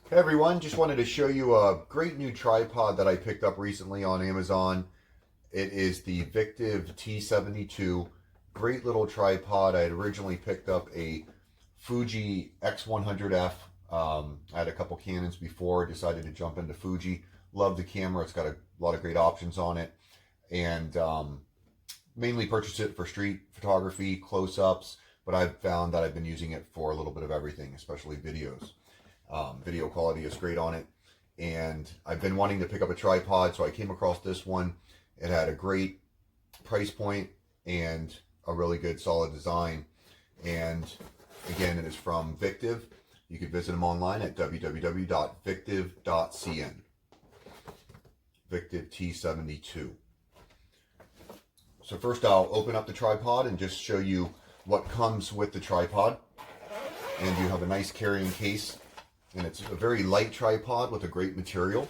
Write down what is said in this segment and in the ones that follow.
Hey everyone, just wanted to show you a great new tripod that I picked up recently on Amazon. It is the Victiv T72. Great little tripod. I had originally picked up a Fuji X100F. I had a couple Canons before, decided to jump into Fuji. Love the camera, it's got a lot of great options on it. And mainly purchased it for street photography, close-ups, but I've found that I've been using it for a little bit of everything, especially videos. Video quality is great on it, and I've been wanting to pick up a tripod, so I came across this one. It had a great price point and a really good solid design, and again, it is from Victiv. You can visit them online at www.victiv.cn. Victiv T72. So first I'll open up the tripod and just show you what comes with the tripod. And you have a nice carrying case, and it's a very light tripod with a great material.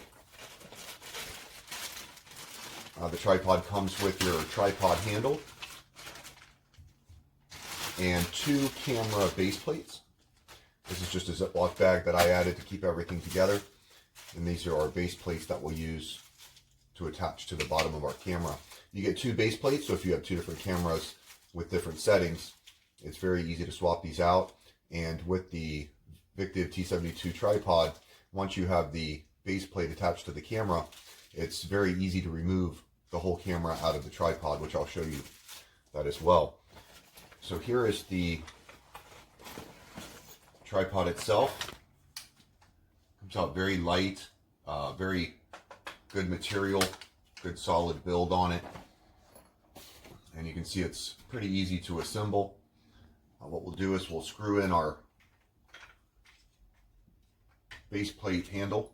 The tripod comes with your tripod handle and two camera base plates. This is just a Ziploc bag that I added to keep everything together, and these are our base plates that we'll use to attach to the bottom of our camera. You get two base plates, so if you have two different cameras with different settings, it's very easy to swap these out. And with the Victiv T72 tripod, once you have the base plate attached to the camera, it's very easy to remove the whole camera out of the tripod, which I'll show you that as well. So here is the tripod itself. Comes out very light, very good material, good solid build on it. And you can see it's pretty easy to assemble. What we'll do is we'll screw in our base plate handle,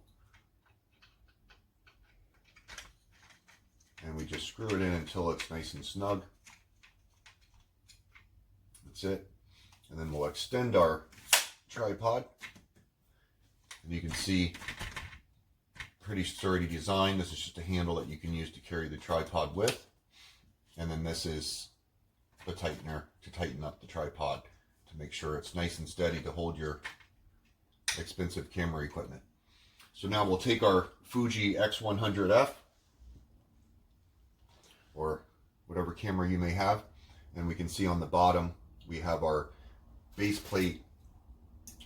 and we just screw it in until it's nice and snug. That's it. And then we'll extend our tripod, and you can see pretty sturdy design. This is just a handle that you can use to carry the tripod with, and then this is the tightener to tighten up the tripod to make sure it's nice and steady to hold your expensive camera equipment. So now we'll take our Fuji X100F or whatever camera you may have, and we can see on the bottom we have our base plate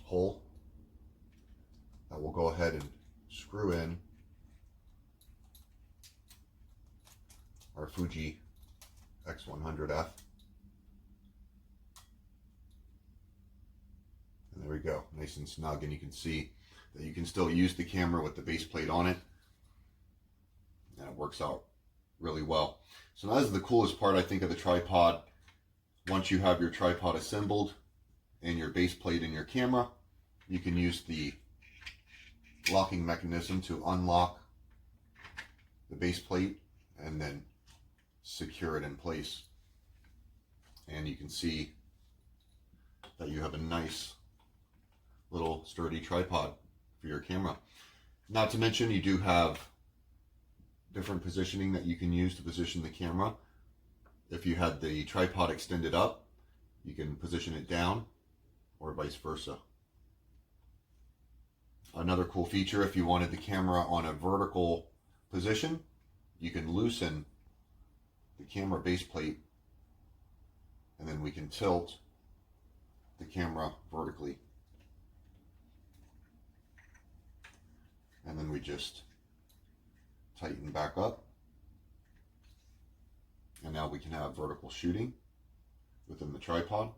hole that we'll go ahead and screw in our Fuji X100F. And there we go, nice and snug, and you can see that you can still use the camera with the base plate on it, and it works out really well. So now this is the coolest part, I think, of the tripod. Once you have your tripod assembled and your base plate in your camera, you can use the locking mechanism to unlock the base plate and then secure it in place. And you can see that you have a nice little sturdy tripod for your camera. Not to mention, you do have different positioning that you can use to position the camera. If you had the tripod extended up, you can position it down, or vice versa. Another cool feature, if you wanted the camera on a vertical position, you can loosen the camera base plate, and then we can tilt the camera vertically. And then we just tighten back up, and now we can have vertical shooting within the tripod.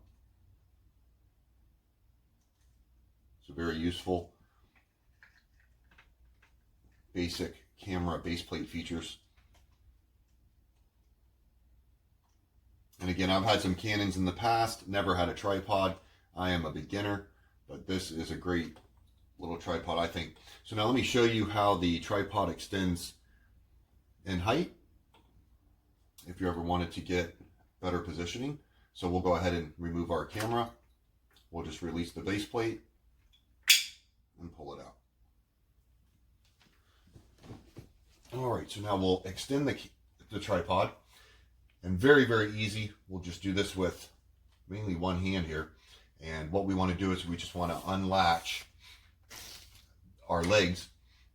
So very useful, basic camera base plate features. And again, I've had some Canons in the past, never had a tripod. I am a beginner, but this is a great little tripod, I think. So now let me show you how the tripod extends in height if you ever wanted to get better positioning. So we'll go ahead and remove our camera. We'll just release the base plate and pull it out. All right, so now we'll extend the tripod, and very, very easy. We'll just do this with mainly one hand here. And what we want to do is we just want to unlatch our legs.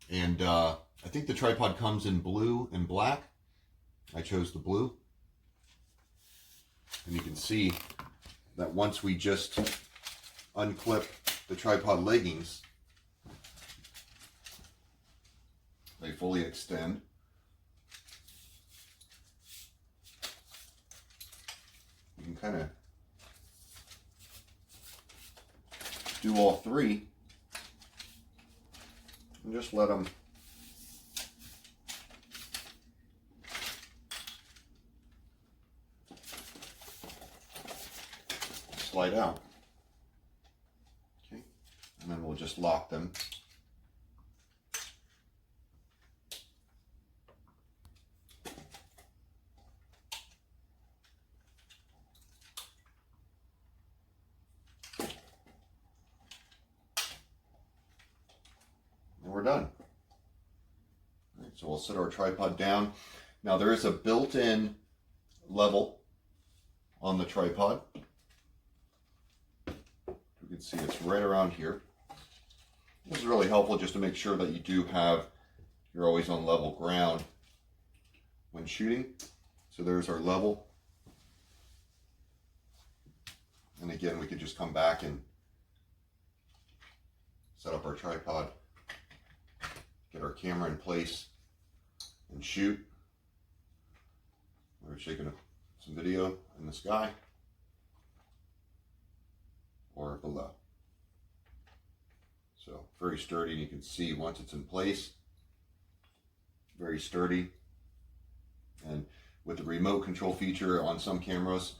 And I think the tripod comes in blue and black. I chose the blue. And you can see that once we just unclip the tripod leggings, they fully extend. You can kind of do all three and just let them slide out. Okay, and then we'll just lock them. We're done. All right, so we'll set our tripod down. Now there is a built-in level on the tripod. You can see it's right around here. This is really helpful just to make sure that you're always on level ground when shooting. So there's our level. And again, we could just come back and set up our tripod, get our camera in place, and shoot. We're shaking some video in the sky or below. So very sturdy, and you can see once it's in place, very sturdy. And with the remote control feature on some cameras,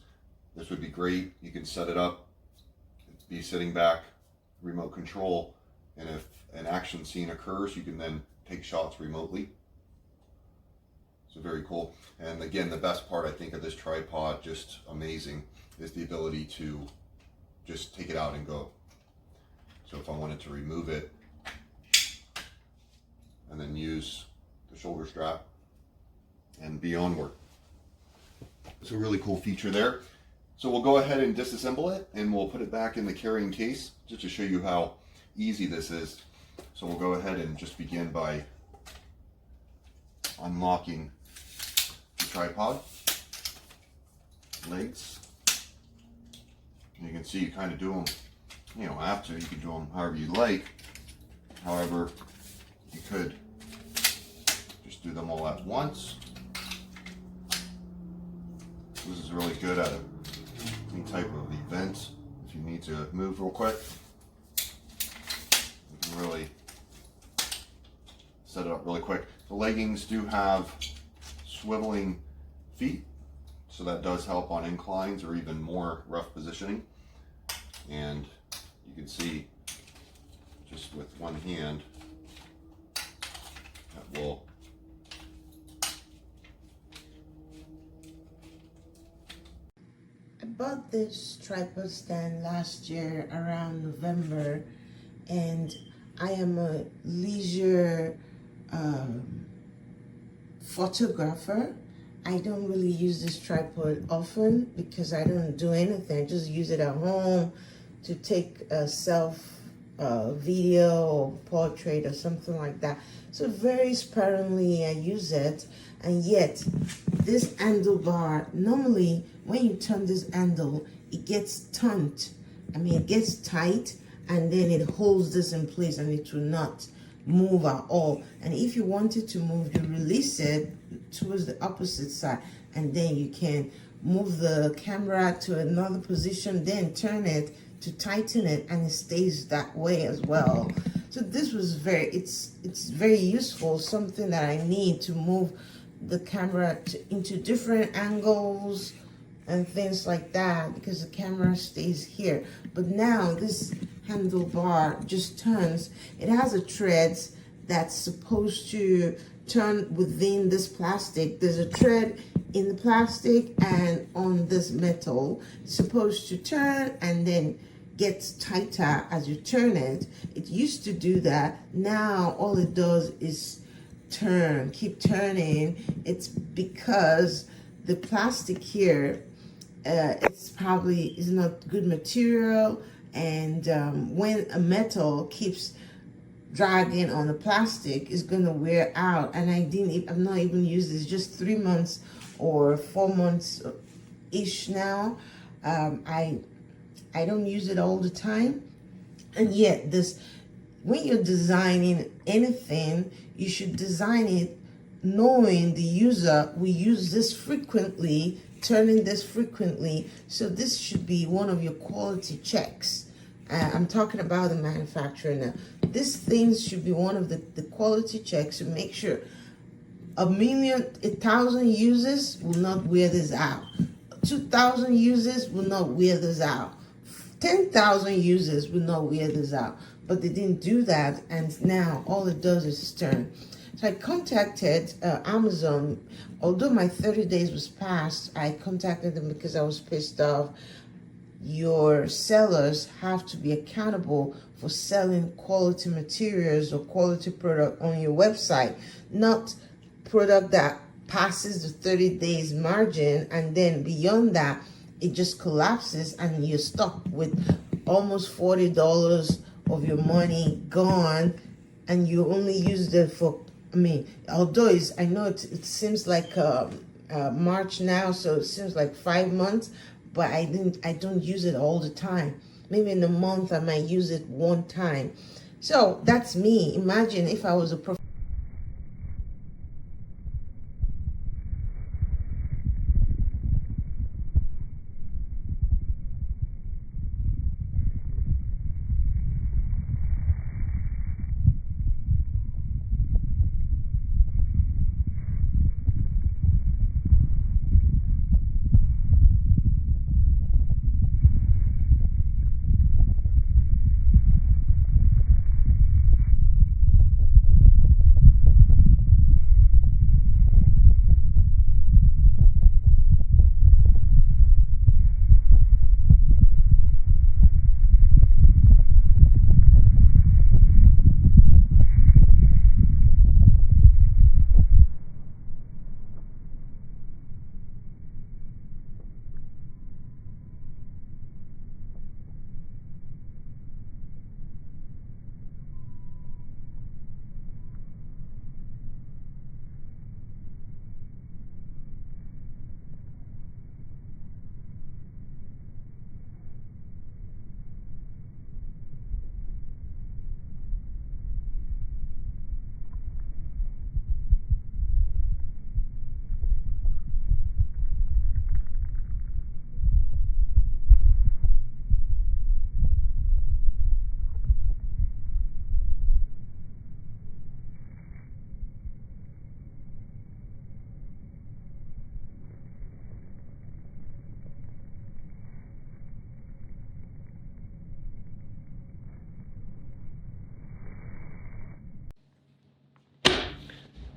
this would be great. You can set it up, be sitting back, remote control, and if an action scene occurs, you can then take shots remotely. So very cool. And again, the best part I think of this tripod, just amazing, is the ability to just take it out and go. So if I wanted to remove it and then use the shoulder strap and be onward. It's a really cool feature there. So we'll go ahead and disassemble it, and we'll put it back in the carrying case just to show you how easy this is. So we'll go ahead and just begin by unlocking the tripod legs. And you can see you kind of do them, you don't have to, you can do them however you like. However, you could just do them all at once. This is really good at any type of event. If you need to move real quick, you can really set it up really quick. The leggings do have swiveling feet, so that does help on inclines or even more rough positioning. And you can see just with one hand that will I bought this tripod stand last year around November, and I am a leisure photographer. I don't really use this tripod often because I don't do anything. I just use it at home to take a self video or portrait or something like that. So very sparingly I use it, and yet this handlebar, normally when you turn this handle, it gets turned. I mean, it gets tight, and then it holds this in place and it will not move at all. And if you want it to move, you release it towards the opposite side, and then you can move the camera to another position, then turn it to tighten it, and it stays that way as well. So this was it's very useful, something that I need to move the camera into different angles and things like that, because the camera stays here. But now this handlebar just turns. It has a thread that's supposed to turn within this plastic. There's a thread in the plastic and on this metal. It's supposed to turn and then gets tighter as you turn it. It used to do that. Now all it does is turn, keep turning. It's because the plastic here, it's probably is not good material, and when a metal keeps dragging on the plastic is going to wear out. And I'm not even using this, just 3 months or 4 months ish now. I don't use it all the time. And yet when you're designing anything, you should design it knowing the user will use this frequently, turning this frequently. So this should be one of your quality checks. I'm talking about the manufacturer now. This thing should be one of the quality checks to make sure 1,000 users will not wear this out. 2,000 users will not wear this out. 10,000 users will not wear this out. But they didn't do that, and now all it does is turn. So I contacted Amazon. Although my 30 days was past, I contacted them because I was pissed off. Your sellers have to be accountable for selling quality materials or quality product on your website, not product that passes the 30 days margin, and then beyond that, it just collapses and you're stuck with almost $40 of your money gone, and you only used it for, although I know it seems like March now, so it seems like 5 months, but I don't use it all the time. Maybe in a month I might use it one time. So that's me. Imagine if I was a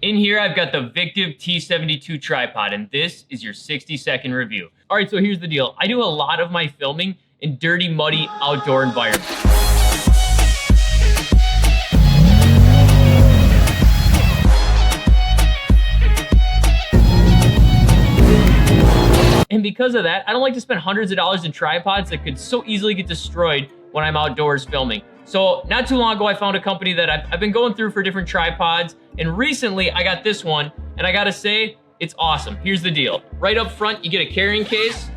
In here, I've got the Victiv T72 tripod, and this is your 60-second review. All right, so here's the deal. I do a lot of my filming in dirty, muddy, outdoor environments. And because of that, I don't like to spend hundreds of dollars in tripods that could so easily get destroyed when I'm outdoors filming. So not too long ago, I found a company that I've been going through for different tripods, and recently I got this one, and I gotta say, it's awesome. Here's the deal. Right up front, you get a carrying case.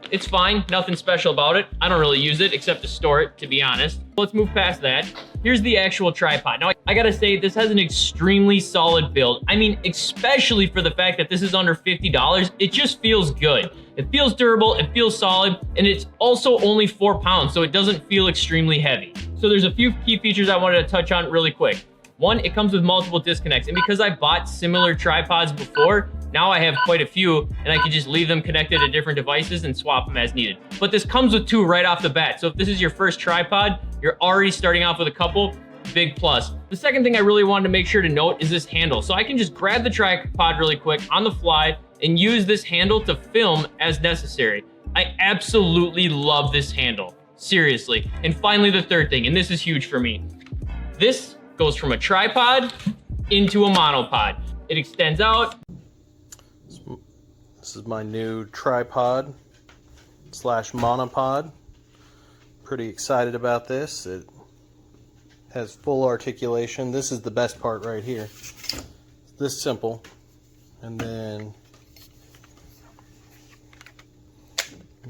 It's fine, nothing special about it. I don't really use it except to store it, to be honest. Let's move past that. Here's the actual tripod. Now, I gotta say, this has an extremely solid build. I mean, especially for the fact that this is under $50, it just feels good. It feels durable, it feels solid, and it's also only 4 pounds, so it doesn't feel extremely heavy. So there's a few key features I wanted to touch on really quick. One, it comes with multiple disconnects, and because I bought similar tripods before, now I have quite a few, and I can just leave them connected to different devices and swap them as needed. But this comes with 2 right off the bat, so if this is your first tripod, you're already starting off with a couple, big plus. The second thing I really wanted to make sure to note is this handle. So I can just grab the tripod really quick on the fly and use this handle to film as necessary. I absolutely love this handle, seriously. And finally, the third thing, and this is huge for me. This goes from a tripod into a monopod. It extends out. This is my new tripod / monopod. Pretty excited about this. It has full articulation. This is the best part right here. It's this simple. And then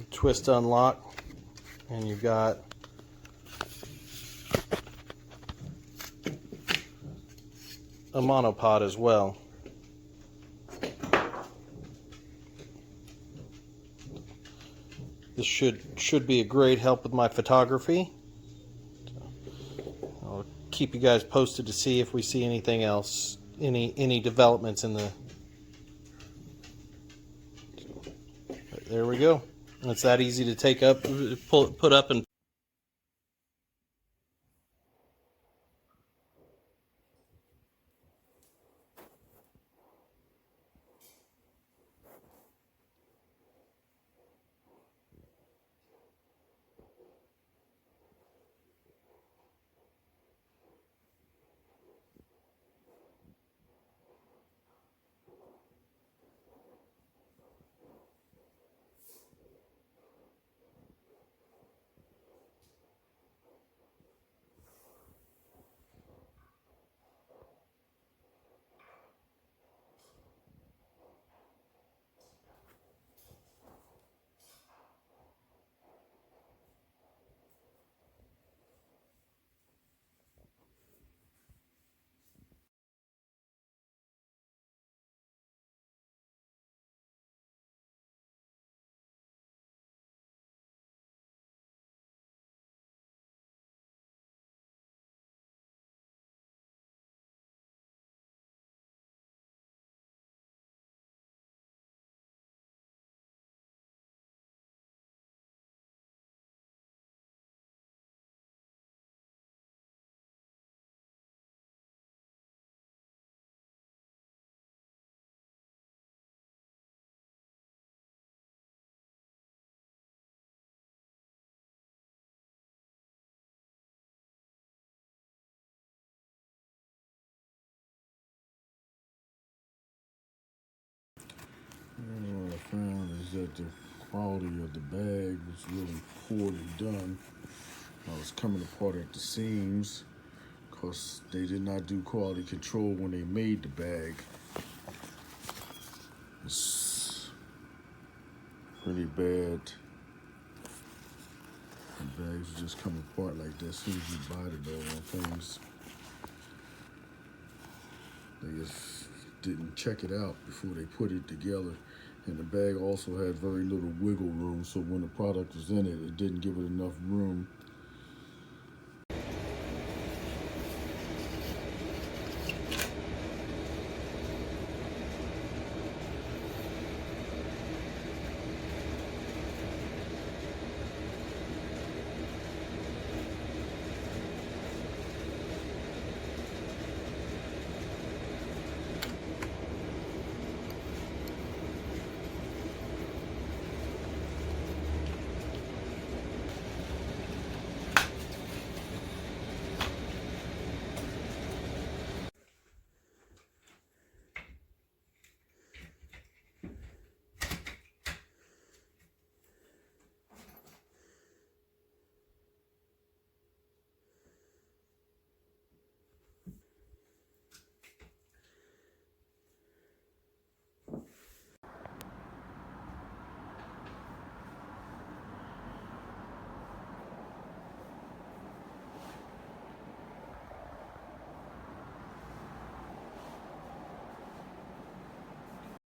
twist unlock, and you've got a monopod as well. This should be a great help with my photography. I'll keep you guys posted to see if we see anything else, any developments in the. There we go. It's that easy to take up, put up, and What I found is that the quality of the bag was really poorly done. I was coming apart at the seams because they did not do quality control when they made the bag. It's pretty bad. The bags just come apart like that as soon as you buy the doggone things. They just didn't check it out before they put it together. And the bag also had very little wiggle room, so when the product was in it, it didn't give it enough room